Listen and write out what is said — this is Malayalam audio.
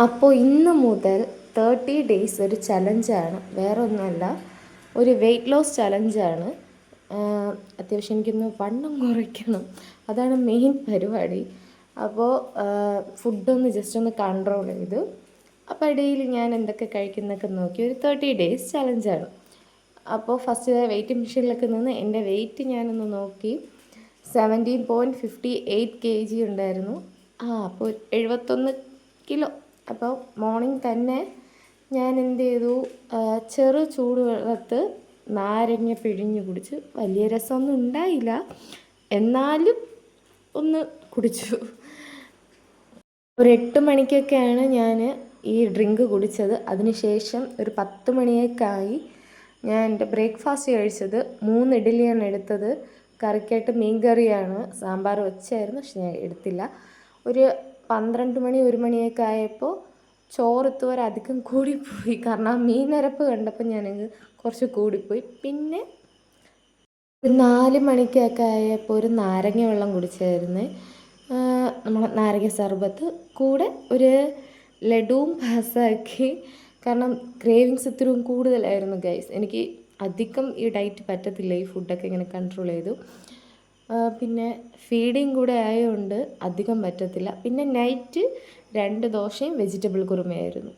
അപ്പോൾ ഇന്ന് മുതൽ 30 ഡേയ്സ് ഒരു ചലഞ്ചാണ്, വേറെ ഒന്നുമല്ല, ഒരു വെയ്റ്റ് ലോസ് ചലഞ്ചാണ്. അത്യാവശ്യം എനിക്കൊന്ന് വണ്ണം കുറയ്ക്കണം, അതാണ് മെയിൻ പരിപാടി. അപ്പോൾ ഫുഡൊന്ന് ജസ്റ്റ് ഒന്ന് കൺട്രോൾ ചെയ്തു. അപ്പോൾ ഇടയിൽ ഞാൻ എന്തൊക്കെ കഴിക്കുന്നതൊക്കെ നോക്കി ഒരു 30 ഡേയ്സ് ചലഞ്ചാണ്. അപ്പോൾ ഫസ്റ്റ് വെയിറ്റ് മെഷീനിലൊക്കെ നിന്ന് എൻ്റെ വെയിറ്റ് ഞാനൊന്ന് നോക്കി. 17.58 kg ഉണ്ടായിരുന്നു. അപ്പോൾ 71 കിലോ. അപ്പോൾ മോർണിംഗ് തന്നെ ഞാൻ എന്ത് ചെയ്തു, ചെറു ചൂടുവെള്ളത്ത് നാരങ്ങ പിഴിഞ്ഞ് കുടിച്ച്. വലിയ രസമൊന്നും ഉണ്ടായില്ല, എന്നാലും ഒന്ന് കുടിച്ചു. ഒരു 8 മണിക്കൊക്കെയാണ് ഞാൻ ഈ ഡ്രിങ്ക് കുടിച്ചത്. അതിനുശേഷം ഒരു 10 മണിയൊക്കെയായി ഞാൻ എൻ്റെ ബ്രേക്ക്ഫാസ്റ്റ് കഴിച്ചത്. 3 ഇഡ്ഡലിയാണ് എടുത്തത്. കറിക്കായിട്ട് മീൻ കറിയാണ്, സാമ്പാർ വെച്ചായിരുന്നു, പക്ഷെ ഞാൻ എടുത്തില്ല. ഒരു 12 മണി 1 മണിയൊക്കെ ആയപ്പോൾ ചോറ് അധികം കൂടിപ്പോയി. കാരണം ആ മീൻ നിരപ്പ് കണ്ടപ്പോൾ ഞാനങ്ങ് കുറച്ച് കൂടിപ്പോയി. പിന്നെ ഒരു 4 മണിക്കൊക്കെ ആയപ്പോൾ ഒരു നാരങ്ങ വെള്ളം കുടിച്ചായിരുന്നു, നമ്മൾ നാരങ്ങ സർബത്ത്. കൂടെ ഒരു ലഡുവും പാസ്സാക്കി. കാരണം ക്രേവിങ്സ് ഇത്രയും കൂടുതലായിരുന്നു ഗൈസ്. എനിക്ക് അധികം ഈ ഡയറ്റ് പറ്റത്തില്ല, ഈ ഫുഡൊക്കെ ഇങ്ങനെ കൺട്രോൾ ചെയ്തു. പിന്നെ ഫീഡിങ് കൂടെ ആയതുകൊണ്ട് അധികം പറ്റത്തില്ല. പിന്നെ നൈറ്റ് 2 ദോശയും വെജിറ്റബിൾ കുറുമയായിരുന്നു.